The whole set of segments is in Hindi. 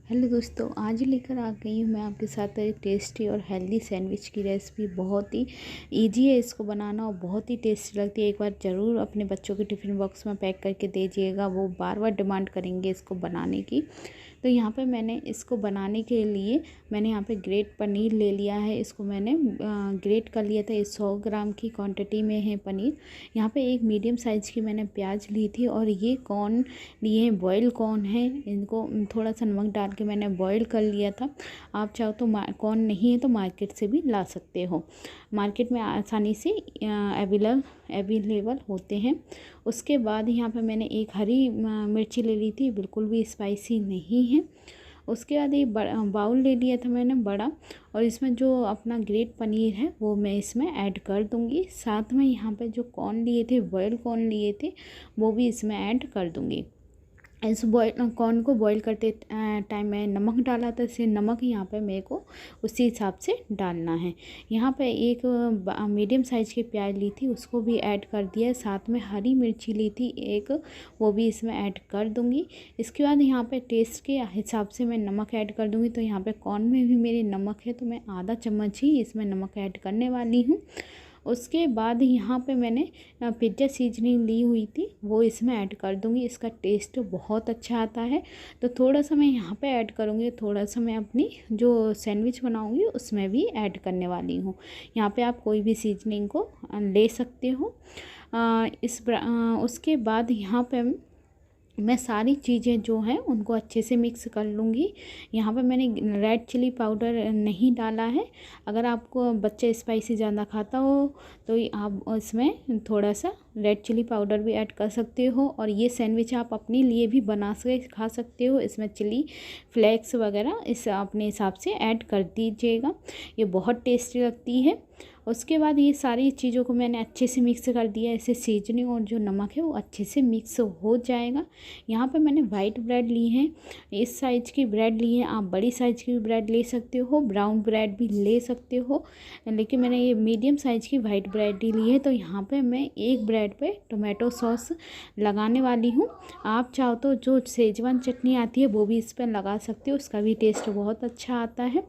हेलो दोस्तों, आज लेकर आ गई हूँ मैं आपके साथ एक टेस्टी और हेल्दी सैंडविच की रेसिपी। बहुत ही इजी है इसको बनाना और बहुत ही टेस्टी लगती है। एक बार ज़रूर अपने बच्चों के टिफ़िन बॉक्स में पैक करके दीजिएगा, वो बार बार डिमांड करेंगे इसको बनाने की। तो यहाँ पे मैंने इसको बनाने के लिए मैंने यहाँ पे ग्रेट पनीर ले लिया है। इसको मैंने ग्रेट कर लिया था। ये 100 ग्राम की क्वांटिटी में है पनीर। यहाँ पे एक मीडियम साइज़ की मैंने प्याज ली थी और ये कॉर्न लिए हैं, बॉयल कॉर्न है। इनको थोड़ा सा नमक डाल के मैंने बॉयल कर लिया था। आप चाहो तो कॉर्न नहीं है तो मार्केट से भी ला सकते हो, मार्केट में आसानी से अवेलेबल होते हैं। उसके बाद यहाँ पे मैंने एक हरी मिर्ची ले ली थी, बिल्कुल भी स्पाइसी नहीं है। उसके बाद एक बाउल ले लिया था मैंने बड़ा, और इसमें जो अपना ग्रेट पनीर है वो मैं इसमें ऐड कर दूंगी। साथ में यहाँ पे जो कॉर्न लिए थे, बॉयल कॉर्न लिए थे, वो भी इसमें ऐड कर दूंगी। इस कॉर्न को बॉईल करते टाइम मैं नमक डाला था, इससे नमक यहाँ पे मेरे को उसी हिसाब से डालना है। यहाँ पे एक मीडियम साइज़ की प्याज ली थी, उसको भी ऐड कर दिया। साथ में हरी मिर्ची ली थी एक, वो भी इसमें ऐड कर दूँगी। इसके बाद यहाँ पे टेस्ट के हिसाब से मैं नमक ऐड कर दूँगी। तो यहाँ पे कॉर्न में भी मेरे नमक है, तो मैं आधा चम्मच ही इसमें नमक ऐड करने वाली हूँ। उसके बाद यहाँ पे मैंने पिज़्ज़ा सीजनिंग ली हुई थी, वो इसमें ऐड कर दूँगी। इसका टेस्ट बहुत अच्छा आता है, तो थोड़ा सा मैं यहाँ पे ऐड करूँगी। थोड़ा सा मैं अपनी जो सैंडविच बनाऊँगी उसमें भी ऐड करने वाली हूँ। यहाँ पे आप कोई भी सीजनिंग को ले सकते हो। उसके बाद यहाँ पे मैं सारी चीज़ें जो हैं उनको अच्छे से मिक्स कर लूँगी। यहाँ पे मैंने रेड चिली पाउडर नहीं डाला है। अगर आपको बच्चा स्पाइसी ज़्यादा खाता हो तो आप इसमें थोड़ा सा रेड चिली पाउडर भी ऐड कर सकते हो। और ये सैंडविच आप अपने लिए भी बना के खा सकते हो। इसमें चिली फ्लेक्स वगैरह इस अपने हिसाब से ऐड कर दीजिएगा, ये बहुत टेस्टी लगती है। उसके बाद ये सारी चीज़ों को मैंने अच्छे से मिक्स कर दिया। ऐसे सीजनिंग और जो नमक है वो अच्छे से मिक्स हो जाएगा। यहाँ पे मैंने वाइट ब्रेड ली है, इस साइज़ की ब्रेड ली है। आप बड़ी साइज़ की भी ब्रेड ले सकते हो, ब्राउन ब्रेड भी ले सकते हो, लेकिन मैंने ये मीडियम साइज़ की वाइट ब्रेड ही ली है। तो यहाँ पे मैं एक ब्रेड पे टोमेटो सॉस लगाने वाली हूँ। आप चाहो तो जो सेजवान चटनी आती है वो भी इस पर लगा सकते हो, उसका भी टेस्ट बहुत अच्छा आता है।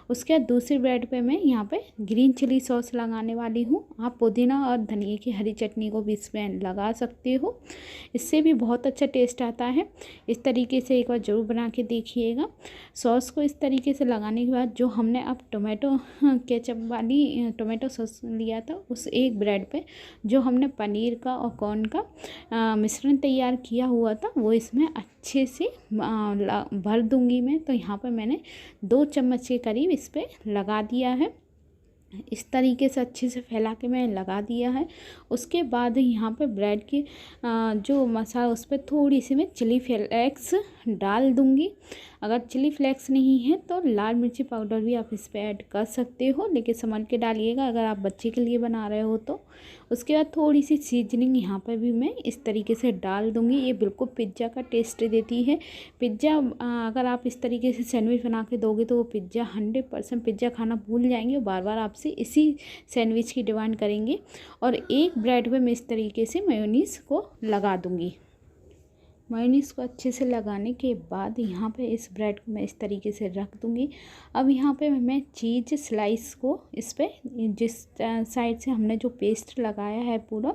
उसके बाद दूसरी ब्रेड पे मैं यहाँ पे ग्रीन चिली सॉस लगाने वाली हूँ। आप पुदीना और धनिया की हरी चटनी को भी इसमें लगा सकते हो, इससे भी बहुत अच्छा टेस्ट आता है। इस तरीके से एक बार ज़रूर बना के देखिएगा। सॉस को इस तरीके से लगाने के बाद जो हमने अब टोमेटो केचप वाली टोमेटो सॉस लिया था, उस एक ब्रेड पे जो हमने पनीर का और कॉर्न का मिश्रण तैयार किया हुआ था वो इसमें अच्छे से भर दूंगी मैं। तो यहाँ पर मैंने 2 चम्मच के करीब इस पर लगा दिया है। इस तरीके से अच्छे से फैला के मैं लगा दिया है। उसके बाद यहाँ पे ब्रेड की जो मसाला उस पर थोड़ी सी मैं चिली फ्लेक्स डाल दूँगी। अगर चिली फ्लेक्स नहीं है तो लाल मिर्ची पाउडर भी आप इस पर ऐड कर सकते हो, लेकिन समझ के डालिएगा अगर आप बच्चे के लिए बना रहे हो तो। उसके बाद थोड़ी सी सीजनिंग यहाँ पर भी मैं इस तरीके से डाल दूँगी। ये बिल्कुल पिज़्ज़ा का टेस्ट देती है। पिज़्ज़ा अगर आप इस तरीके से सैंडविच बना के दोगे तो वो पिज़्ज़ा 100% पिज़्ज़ा खाना भूल जाएंगे और बार बार आपसे इसी सैंडविच की डिमांड करेंगे। और एक ब्रेड पे मैं इस तरीके से मेयोनीज़ को लगा दूँगी। मेयोनीज़ को अच्छे से लगाने के बाद यहाँ पे इस ब्रेड को मैं इस तरीके से रख दूँगी। अब यहाँ पे मैं चीज़ स्लाइस को इस पे जिस साइड से हमने जो पेस्ट लगाया है पूरा,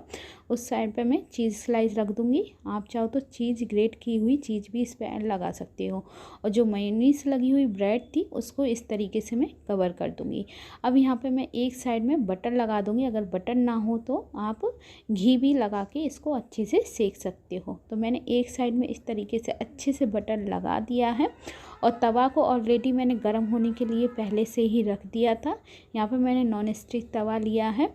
उस साइड पे मैं चीज़ स्लाइस रख दूँगी। आप चाहो तो चीज़ ग्रेट की हुई चीज़ भी इस पर लगा सकते हो। और जो मेयोनीज़ लगी हुई ब्रेड थी उसको इस तरीके से मैं कवर कर दूँगी। अब यहाँ पर मैं एक साइड में बटर लगा दूँगी। अगर बटर ना हो तो आप घी भी लगा के इसको अच्छे से सेक सकते हो। तो मैंने एक साइड में इस तरीके से अच्छे से बटर लगा दिया है। और तवा को ऑलरेडी मैंने गर्म होने के लिए पहले से ही रख दिया था। यहाँ पे मैंने नॉन स्टिक तवा लिया है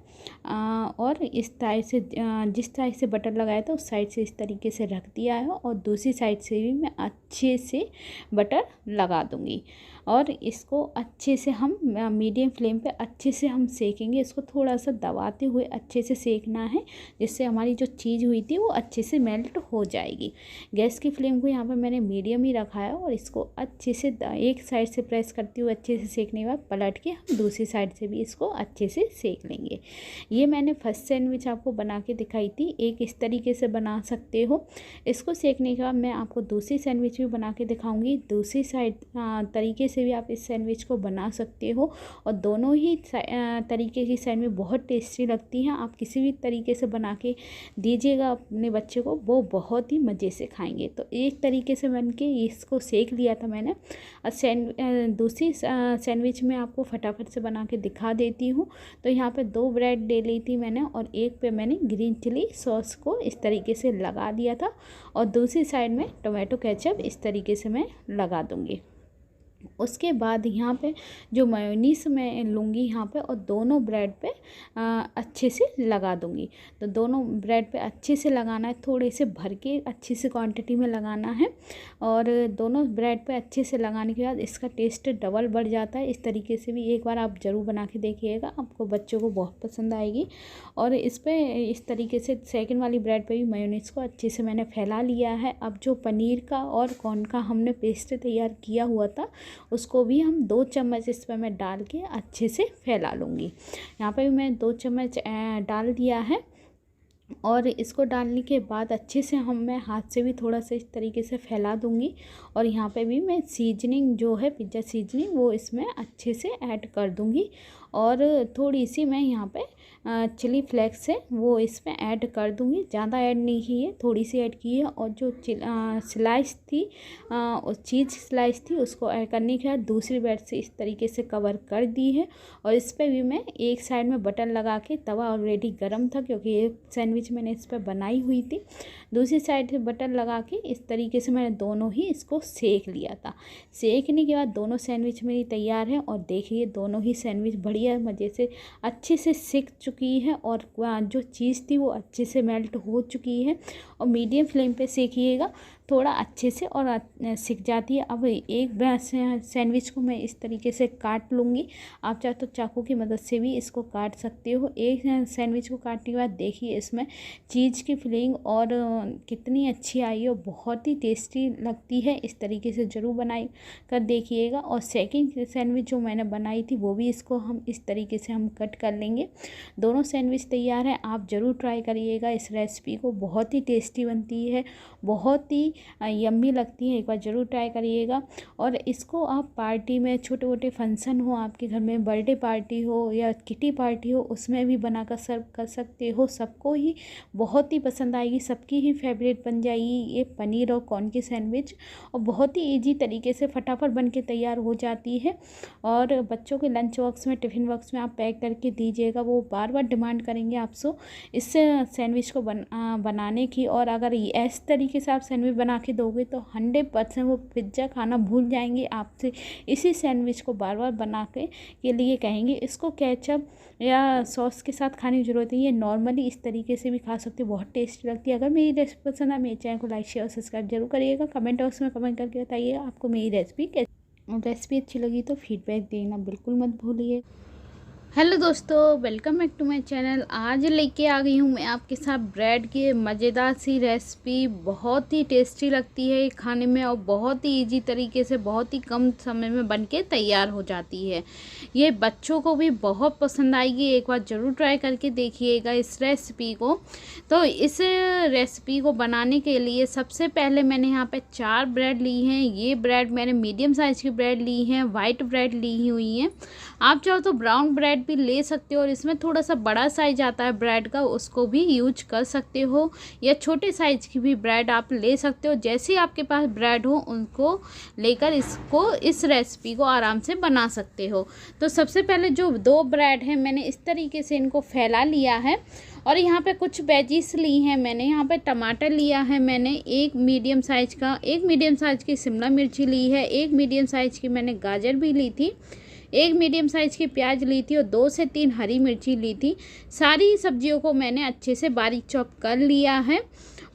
और इस साइड से जिस साइड से बटर लगाया था उस साइड से इस तरीके से रख दिया है, और दूसरी साइड से भी मैं अच्छे से बटर लगा दूँगी। और इसको अच्छे से हम मीडियम फ्लेम पे अच्छे से हम सेकेंगे। इसको थोड़ा सा दबाते हुए अच्छे से सेकना है, जिससे हमारी जो चीज़ हुई थी वो अच्छे से मेल्ट हो जाएगी। गैस की फ्लेम को यहाँ पर मैंने मीडियम ही रखा है और इसको अच्छे से एक साइड से प्रेस करते हुए अच्छे से सेकने के बाद पलट के हम दूसरी साइड से भी इसको अच्छे से सेक लेंगे। ये मैंने फर्स्ट सैंडविच आपको बना के दिखाई थी, एक इस तरीके से बना सकते हो। इसको सेकने के बाद मैं आपको दूसरी सैंडविच भी बना के दिखाऊंगी। दूसरी साइड तरीके से भी आप इस सैंडविच को बना सकते हो और दोनों ही तरीके की सैंडविच बहुत टेस्टी लगती हैं। आप किसी भी तरीके से बना के दीजिएगा अपने बच्चे को, वो बहुत ही मज़े से खाएंगे। तो एक तरीके से बन के इसको सेक लिया था मैंने। दूसरी सैंडविच में आपको फटाफट से बना के दिखा देती हूँ। तो यहाँ पे 2 ब्रेड ले ली थी मैंने और एक पे मैंने ग्रीन चिली सॉस को इस तरीके से लगा दिया था और दूसरी साइड में टोमेटो केचप इस तरीके से मैं लगा दूँगी। उसके बाद यहाँ पे जो मेयोनीज मैं लूँगी यहाँ पे और दोनों ब्रेड पे अच्छे से लगा दूँगी। तो दोनों ब्रेड पे अच्छे से लगाना है, थोड़े से भर के अच्छी सी क्वांटिटी में लगाना है और दोनों ब्रेड पे अच्छे से लगाने के बाद इसका टेस्ट डबल बढ़ जाता है। इस तरीके से भी एक बार आप ज़रूर बना के देखिएगा, आपको बच्चों को बहुत पसंद आएगी। और इस पर इस तरीके से सेकेंड वाली ब्रेड पर भी मेयोनीज को अच्छे से मैंने फैला लिया है। अब जो पनीर का और कॉर्न का हमने पेस्ट तैयार किया हुआ था उसको भी हम 2 चम्मच इस पर मैं डाल के अच्छे से फैला लूँगी। यहाँ पे भी मैं 2 चम्मच डाल दिया है और इसको डालने के बाद अच्छे से मैं हाथ से भी थोड़ा सा इस तरीके से फैला दूँगी। और यहाँ पे भी मैं सीजनिंग जो है पिज़्ज़ा सीजनिंग वो इसमें अच्छे से ऐड कर दूँगी और थोड़ी सी मैं यहाँ पे चिली फ्लेक्स है वो इसमें ऐड कर दूँगी। ज़्यादा ऐड नहीं की है, थोड़ी सी ऐड की है। और जो स्लाइस थी चीज़ स्लाइस थी उसको ऐड करने के बाद दूसरी ब्रेड से इस तरीके से कवर कर दी है। और इस पर भी मैं एक साइड में बटर लगा के, तवा ऑलरेडी गर्म था क्योंकि एक सैंडविच मैंने इस पर बनाई हुई थी, दूसरी साइड से बटर लगा के इस तरीके से मैंने दोनों ही इसको सेक लिया था। सेकने के बाद दोनों सैंडविच मेरी तैयार है और देखिए दोनों ही सैंडविच बढ़िया मज़े से अच्छे से सिक चुकी है और जो चीज़ थी वो अच्छे से मेल्ट हो चुकी है। और मीडियम फ्लेम पे सेकिएगा, थोड़ा अच्छे से और सिक जाती है। अब एक सैंडविच को मैं इस तरीके से काट लूँगी। आप चाहे तो चाकू की मदद से भी इसको काट सकते हो। एक सैंडविच को काटने के बाद देखिए इसमें चीज़ की फिलिंग और कितनी अच्छी आई है, बहुत ही टेस्टी लगती है। इस तरीके से ज़रूर बनाई कर देखिएगा। और सेकंड सैंडविच जो मैंने बनाई थी वो भी इसको हम इस तरीके से हम कट कर लेंगे। दोनों सैंडविच तैयार है, आप ज़रूर ट्राई करिएगा इस रेसिपी को, बहुत ही टेस्टी बनती है, बहुत ही यम्मी लगती है। एक बार ज़रूर ट्राई करिएगा। और इसको आप पार्टी में, छोटे मोटे फंक्शन हो आपके घर में, बर्थडे पार्टी हो या किटी पार्टी हो, उसमें भी बनाकर सर्व कर सकते हो। सबको ही बहुत ही पसंद आएगी, सबकी ही फेवरेट बन जाएगी ये पनीर और कॉर्न की सैंडविच। और बहुत ही ईजी तरीके से फटाफट बन के तैयार हो जाती है। और बच्चों के लंच बॉक्स में, टिफ़िन बॉक्स में आप पैक करके दीजिएगा, वो बार बार डिमांड करेंगे आपसे इस सैंडविच को बनाने की। और अगर इस तरीके से आप सैंडविच बना के दोगे तो 100% वो पिज़्ज़ा खाना भूल जाएंगे, आपसे इसी सैंडविच को बार बार बना के लिए कहेंगे। इसको केचप या सॉस के साथ खाने की ज़रूरत नहीं है, नॉर्मली इस तरीके से भी खा सकते हो, बहुत टेस्टी लगती है। अगर मेरी रेसिपी पसंद है मेरे चैनल को लाइक शेयर और सब्सक्राइब जरूर करिएगा। कमेंट बॉक्स में कमेंट करके बताइए आपको मेरी रेसिपी अच्छी लगी तो फीडबैक देना बिल्कुल मत भूलिए। हेलो दोस्तों, welcome back to my channel. आज लेके आ गई हूँ मैं आपके साथ ब्रेड की मज़ेदार सी रेसिपी। बहुत ही टेस्टी लगती है खाने में और बहुत ही इजी तरीके से बहुत ही कम समय में बनके तैयार हो जाती है। ये बच्चों को भी बहुत पसंद आएगी, एक बार ज़रूर ट्राई करके देखिएगा इस रेसिपी को। तो इस रेसिपी को बनाने के लिए सबसे पहले मैंने यहाँ पर 4 ब्रेड ली हैं। ये ब्रेड मैंने मीडियम साइज़ की ब्रेड ली हैं, वाइट ब्रेड ली हुई हैं। आप चाहो तो ब्राउन ब्रेड भी ले सकते हो और इसमें थोड़ा सा बड़ा साइज आता है ब्रेड का, उसको भी यूज कर सकते हो, या छोटे साइज की भी ब्रेड आप ले सकते हो। जैसे आपके पास ब्रेड हो उनको लेकर इस रेसिपी को आराम से बना सकते हो। तो सबसे पहले जो 2 ब्रेड हैं मैंने इस तरीके से इनको फैला लिया है। और यहाँ पे कुछ वेजिस ली हैं मैंने, यहाँ पे टमाटर लिया है मैंने, एक मीडियम साइज की शिमला मिर्ची ली है, एक मीडियम साइज की मैंने गाजर भी ली थी, एक मीडियम साइज़ की प्याज ली थी और 2 से 3 हरी मिर्ची ली थी। सारी सब्जियों को मैंने अच्छे से बारीक चॉप कर लिया है।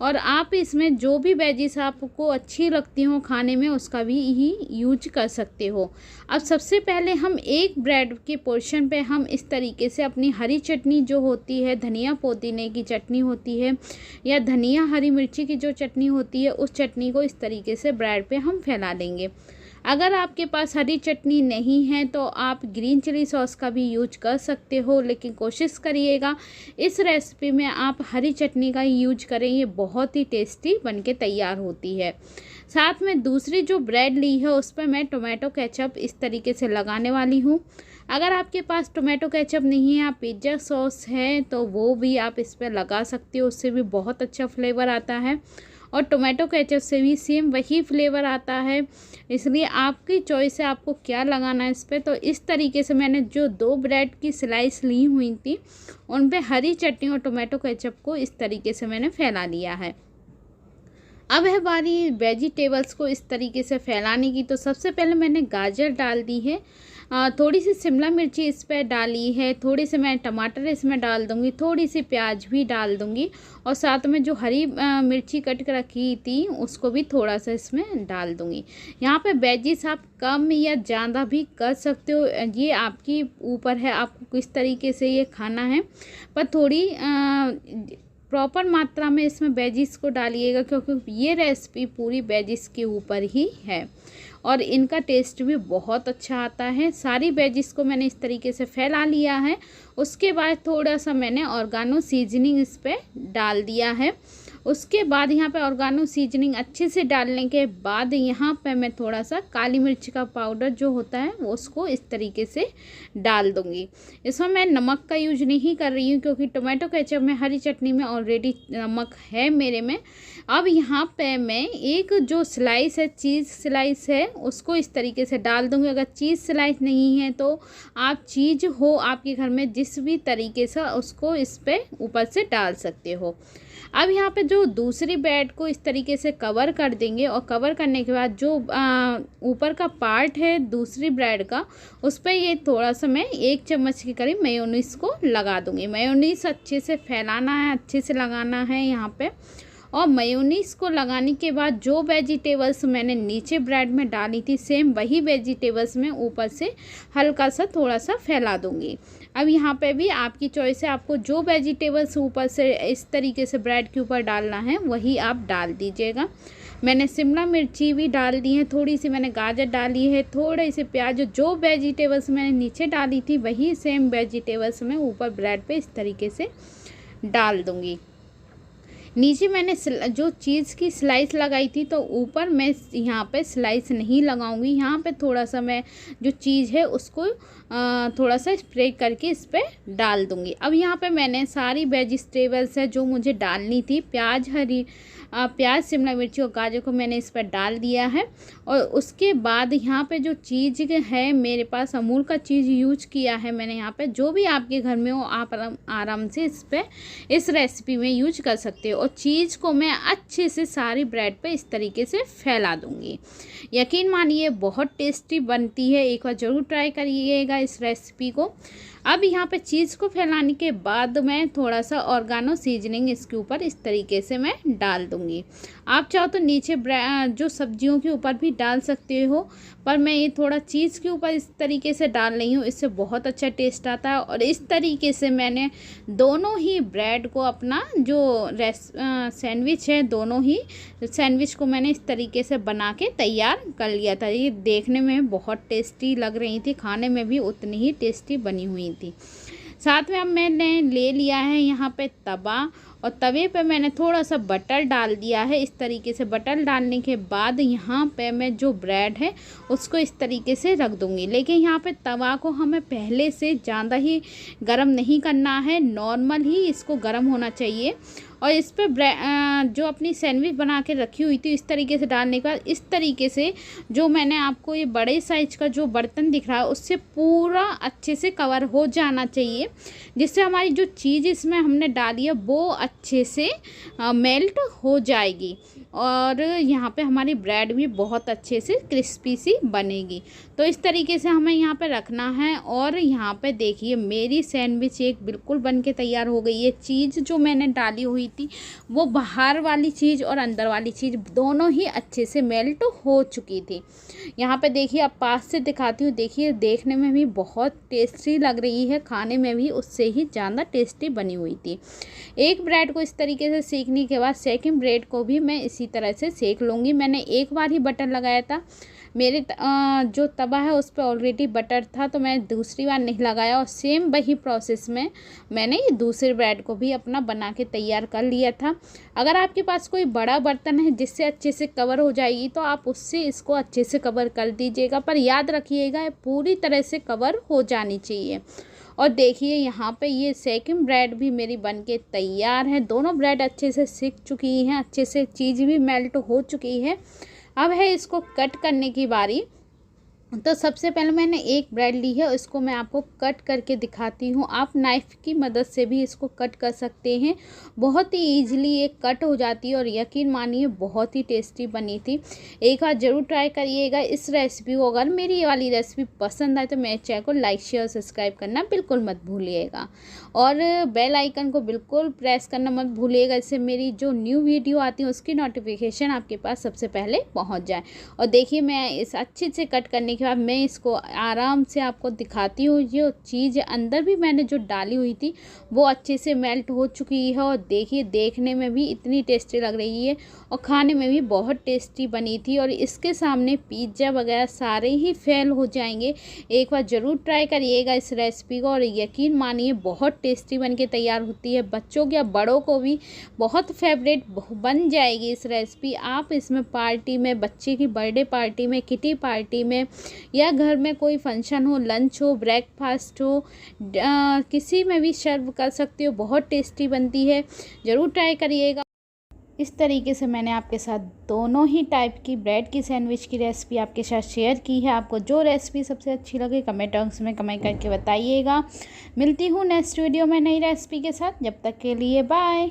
और आप इसमें जो भी वेजिस आपको अच्छी लगती हो खाने में उसका भी ही यूज कर सकते हो। अब सबसे पहले हम एक ब्रेड के पोर्शन पे हम इस तरीके से अपनी हरी चटनी जो होती है, धनिया पुदीने की चटनी होती है या धनिया हरी मिर्ची की जो चटनी होती है, उस चटनी को इस तरीके से ब्रेड पे हम फैला देंगे। अगर आपके पास हरी चटनी नहीं है तो आप ग्रीन चिली सॉस का भी यूज कर सकते हो, लेकिन कोशिश करिएगा इस रेसिपी में आप हरी चटनी का ही यूज करें, ये बहुत ही टेस्टी बनके तैयार होती है। साथ में दूसरी जो ब्रेड ली है उस पर मैं टोमेटो केचप इस तरीके से लगाने वाली हूँ। अगर आपके पास टोमेटो केचप नहीं है, आप पिज्ज़ा सॉस है तो वो भी आप इस पर लगा सकते हो, उससे भी बहुत अच्छा फ्लेवर आता है और टोमेटो केचप से भी सेम वही फ्लेवर आता है। इसलिए आपकी चॉइस है आपको क्या लगाना है इस पर। तो इस तरीके से मैंने जो 2 ब्रेड की स्लाइस ली हुई थी उन पे हरी चटनी और टोमेटो केचप को इस तरीके से मैंने फैला लिया है। अब है बारी वेजिटेबल्स को इस तरीके से फैलाने की। तो सबसे पहले मैंने गाजर डाल दी है, थोड़ी सी शिमला मिर्ची इस पर डाली है, थोड़ी सी मैं टमाटर इसमें डाल दूँगी, थोड़ी सी प्याज भी डाल दूँगी और साथ में जो हरी मिर्ची कट कर रखी थी उसको भी थोड़ा सा इसमें डाल दूँगी। यहाँ पे वेजिस आप कम या ज़्यादा भी कर सकते हो, ये आपकी ऊपर है आपको किस तरीके से ये खाना है, पर थोड़ी प्रॉपर मात्रा में इसमें वेजिस को डालिएगा क्योंकि ये रेसिपी पूरी वेजिस के ऊपर ही है और इनका टेस्ट भी बहुत अच्छा आता है। सारी वेजिस को मैंने इस तरीके से फैला लिया है। उसके बाद थोड़ा सा मैंने ऑर्गेनो सीजनिंग इस पर डाल दिया है। उसके बाद यहाँ पे ऑर्गेनो सीजनिंग अच्छे से डालने के बाद यहाँ पे मैं थोड़ा सा काली मिर्च का पाउडर जो होता है वो उसको इस तरीके से डाल दूँगी। इसमें मैं नमक का यूज नहीं कर रही हूँ क्योंकि टोमेटो केचप में हरी चटनी में ऑलरेडी नमक है मेरे में। अब यहाँ पे मैं एक जो स्लाइस है, चीज़ स्लाइस है, उसको इस तरीके से डाल दूँगी। अगर चीज़ स्लाइस नहीं है तो आप चीज़ हो आपके घर में जिस भी तरीके से उसको इस पर ऊपर से डाल सकते हो। अब यहाँ पे जो दूसरी ब्रेड को इस तरीके से कवर कर देंगे और कवर करने के बाद जो ऊपर का पार्ट है दूसरी ब्रेड का उस पर ये थोड़ा सा मैं 1 चम्मच के करीब मेयोनीज को लगा दूँगी। मेयोनीज अच्छे से फैलाना है, अच्छे से लगाना है यहाँ पे। और मेयोनीज को लगाने के बाद जो वेजिटेबल्स मैंने नीचे ब्रेड में डाली थी सेम वही वेजिटेबल्स मैं ऊपर से हल्का सा थोड़ा सा फैला दूँगी। अब यहाँ पे भी आपकी चॉइस है, आपको जो वेजिटेबल्स ऊपर से इस तरीके से ब्रेड के ऊपर डालना है वही आप डाल दीजिएगा। मैंने शिमला मिर्ची भी डाल दी है, थोड़ी सी मैंने गाजर डाली है, थोड़े से प्याज, जो वेजिटेबल्स मैंने नीचे डाली थी वही सेम वेजिटेबल्स मैं ऊपर ब्रेड पे इस तरीके से डाल दूँगी। नीचे मैंने जो चीज़ की स्लाइस लगाई थी तो ऊपर मैं यहाँ पे स्लाइस नहीं लगाऊंगी। यहाँ पे थोड़ा सा मैं जो चीज़ है उसको थोड़ा सा स्प्रेड करके इस पर डाल दूँगी। अब यहाँ पे मैंने सारी वेजिटेबल्स है जो मुझे डालनी थी, प्याज, शिमला मिर्ची और गाजर को मैंने इस पर डाल दिया है। और उसके बाद यहाँ पे जो चीज़ है मेरे पास अमूल का चीज़ यूज किया है मैंने। यहाँ पे जो भी आपके घर में हो आप आराम से इस रेसिपी में यूज कर सकते हो। और चीज़ को मैं अच्छे से सारी ब्रेड पे इस तरीके से फैला दूँगी। यकीन मानिए बहुत टेस्टी बनती है, एक बार ज़रूर ट्राई करिएगा इस रेसिपी को। अब यहाँ पे चीज़ को फैलाने के बाद मैं थोड़ा सा ऑर्गेनो सीजनिंग इसके ऊपर इस तरीके से मैं डाल दूँगी। आप चाहो तो नीचे जो सब्जियों के ऊपर भी डाल सकते हो, पर मैं ये थोड़ा चीज़ के ऊपर इस तरीके से डाल रही हूँ, इससे बहुत अच्छा टेस्ट आता है। और इस तरीके से मैंने दोनों ही ब्रेड को अपना जो सैंडविच है, दोनों ही सैंडविच को मैंने इस तरीके से बना के तैयार कर लिया था। ये देखने में बहुत टेस्टी लग रही थी, खाने में भी उतनी ही टेस्टी बनी हुई थी। साथ में अब मैंने ले लिया है यहाँ पे तवा और तवे पे मैंने थोड़ा सा बटर डाल दिया है। इस तरीके से बटर डालने के बाद यहाँ पे मैं जो ब्रेड है उसको इस तरीके से रख दूँगी। लेकिन यहाँ पे तवा को हमें पहले से ज़्यादा ही गरम नहीं करना है, नॉर्मल ही इसको गरम होना चाहिए। और इस पर जो अपनी सैंडविच बना के रखी हुई थी इस तरीके से डालने का, इस तरीके से जो मैंने आपको ये बड़े साइज का जो बर्तन दिख रहा है उससे पूरा अच्छे से कवर हो जाना चाहिए, जिससे हमारी जो चीज़ इसमें हमने डाली है वो अच्छे से मेल्ट हो जाएगी और यहाँ पे हमारी ब्रेड भी बहुत अच्छे से क्रिस्पी सी बनेगी। तो इस तरीके से हमें यहाँ पे रखना है। और यहाँ पे देखिए मेरी सैंडविच एक बिल्कुल बन के तैयार हो गई है। चीज़ जो मैंने डाली हुई हुई थी, वो बाहर वाली चीज़ और अंदर वाली चीज़ दोनों ही अच्छे से मेल्ट हो चुकी थी। यहाँ पे देखिए, अब पास से दिखाती हूँ। देखिए, देखने में भी बहुत टेस्टी लग रही है, खाने में भी उससे ही ज़्यादा टेस्टी बनी हुई थी। एक ब्रेड को इस तरीके से सेकने के बाद सेकंड ब्रेड को भी मैं इसी तरह से सेक लूँगी। मैंने एक बार ही बटर लगाया था, मेरे जो तवा है उस पर ऑलरेडी बटर था, तो मैं दूसरी बार नहीं लगाया। और सेम वही प्रोसेस में मैंने ये दूसरे ब्रेड को भी अपना बना के तैयार कर लिया था। अगर आपके पास कोई बड़ा बर्तन है जिससे अच्छे से कवर हो जाएगी, तो आप उससे इसको अच्छे से कवर कर दीजिएगा, पर याद रखिएगा पूरी तरह से कवर हो जानी चाहिए। और देखिए, यहाँ पे ये सेकंड ब्रेड भी मेरी बनके तैयार है। दोनों ब्रेड अच्छे से सिक चुकी हैं, अच्छे से चीज़ भी मेल्ट हो चुकी है। अब है इसको कट करने की बारी। तो सबसे पहले मैंने एक ब्रेड ली है, इसको मैं आपको कट करके दिखाती हूँ। आप नाइफ़ की मदद से भी इसको कट कर सकते हैं, बहुत ही ईजिली ये कट हो जाती है और यकीन मानिए बहुत ही टेस्टी बनी थी। एक बार ज़रूर ट्राई करिएगा इस रेसिपी को। अगर मेरी ये वाली रेसिपी पसंद आए तो मेरे चैनल को लाइक शेयर सब्सक्राइब करना बिल्कुल मत भूलिएगा, और बेल आइकन को बिल्कुल प्रेस करना मत भूलिएगा, इससे मेरी जो न्यू वीडियो आती है उसकी नोटिफिकेशन आपके पास सबसे पहले पहुँच जाए। और देखिए, मैं इस अच्छे से कट करने के बाद मैं इसको आराम से आपको दिखाती हूँ। जो चीज़ अंदर भी मैंने जो डाली हुई थी वो अच्छे से मेल्ट हो चुकी है, और देखिए देखने में भी इतनी टेस्टी लग रही है और खाने में भी बहुत टेस्टी बनी थी। और इसके सामने पिज़्ज़ा वगैरह सारे ही फेल हो जाएंगे। एक बार ज़रूर ट्राई करिएगा इस रेसिपी को, और यकीन मानिए बहुत टेस्टी बन के तैयार होती है। बच्चों या बड़ों को भी बहुत फेवरेट बन जाएगी इस रेसिपी। आप इसमें पार्टी में, बच्चे की बर्थडे पार्टी में, किटी पार्टी में, या घर में कोई फंक्शन हो, लंच हो, ब्रेकफास्ट हो, किसी में भी सर्व कर सकते हो। बहुत टेस्टी बनती है, ज़रूर ट्राई करिएगा। इस तरीके से मैंने आपके साथ दोनों ही टाइप की ब्रेड की सैंडविच की रेसिपी आपके साथ शेयर की है। आपको जो रेसिपी सबसे अच्छी लगे कमेंट बॉक्स में कमेंट करके बताइएगा। मिलती हूँ नेक्स्ट वीडियो में नई रेसिपी के साथ, जब तक के लिए बाय।